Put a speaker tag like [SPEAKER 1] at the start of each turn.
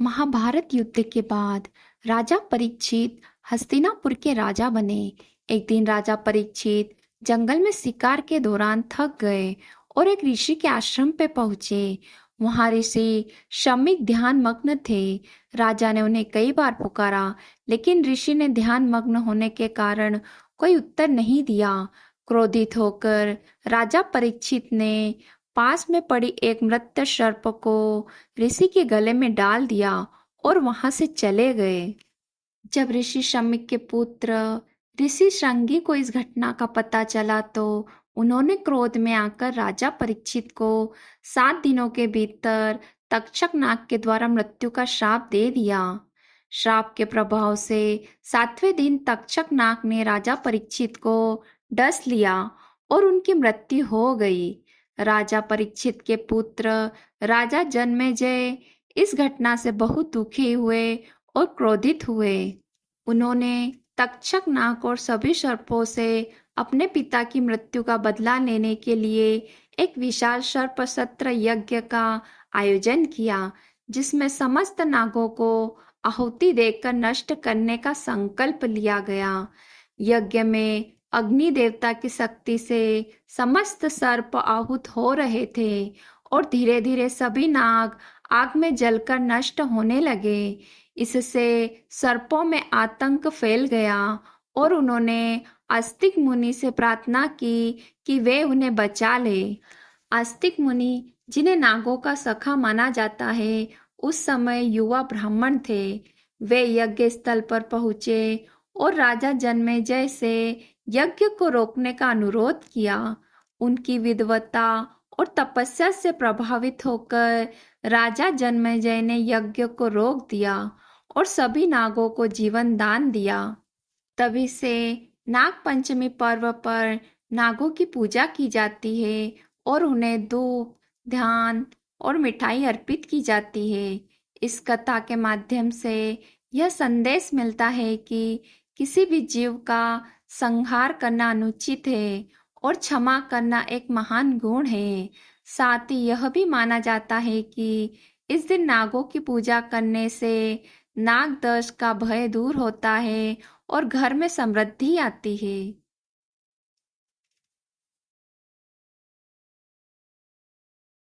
[SPEAKER 1] महाभारत युद्ध के बाद राजा परीक्षित हस्तिनापुर के राजा बने। एक दिन राजा परीक्षित जंगल में शिकार के दौरान थक गए और एक ऋषि के आश्रम पे पहुंचे। वहां ऋषि शमिक ध्यान मग्न थे। राजा ने उन्हें कई बार पुकारा, लेकिन ऋषि ने ध्यान मग्न होने के कारण कोई उत्तर नहीं दिया। क्रोधित होकर राजा परीक्षित ने पास में पड़ी एक मृत सर्प को ऋषि के गले में डाल दिया और वहां से चले गए। जब ऋषि शमिक के पुत्र ऋषि श्रृंगी को इस घटना का पता चला तो उन्होंने क्रोध में आकर राजा परीक्षित को 7 दिनों के भीतर तक्षक नाग के द्वारा मृत्यु का श्राप दे दिया। श्राप के प्रभाव से 7वें दिन तक्षक नाग ने राजा परीक्षित को डस लिया और उनकी मृत्यु हो गई। राजा परीक्षित के पुत्र राजा जन्मेजय इस घटना से बहुत दुखी हुए और क्रोधित हुए। उन्होंने तक्षक नाग और सभी सर्पों से अपने पिता की मृत्यु का बदला लेने के लिए एक विशाल सर्प सत्र यज्ञ का आयोजन किया, जिसमें समस्त नागों को आहुति देकर नष्ट करने का संकल्प लिया गया। यज्ञ में अग्नि देवता की शक्ति से समस्त सर्प आहूत हो रहे थे और धीरे धीरे सभी नाग आग में जलकर नष्ट होने लगे। इससे सर्पों में आतंक फैल गया और उन्होंने आस्तिक मुनि से प्रार्थना की कि वे उन्हें बचा ले। आस्तिक मुनि, जिन्हें नागों का सखा माना जाता है, उस समय युवा ब्राह्मण थे। वे यज्ञ स्थल पर पहुंचे और राजा जन्मेजय से यज्ञ को रोकने का अनुरोध किया। उनकी विद्वता और तपस्या से प्रभावित होकर राजा जन्मेजय ने यज्ञ को रोक दिया और सभी नागों को जीवन दान दिया। तभी से नाग पंचमी पर्व पर नागों की पूजा की जाती है और उन्हें धूप, ध्यान और मिठाई अर्पित की जाती है। इस कथा के माध्यम से यह संदेश मिलता है कि किसी भी जीव का संहार करना अनुचित है और क्षमा करना एक महान गुण है। साथ ही यह भी माना जाता है कि इस दिन नागों की पूजा करने से नाग दोष का भय दूर होता है और घर में समृद्धि आती है।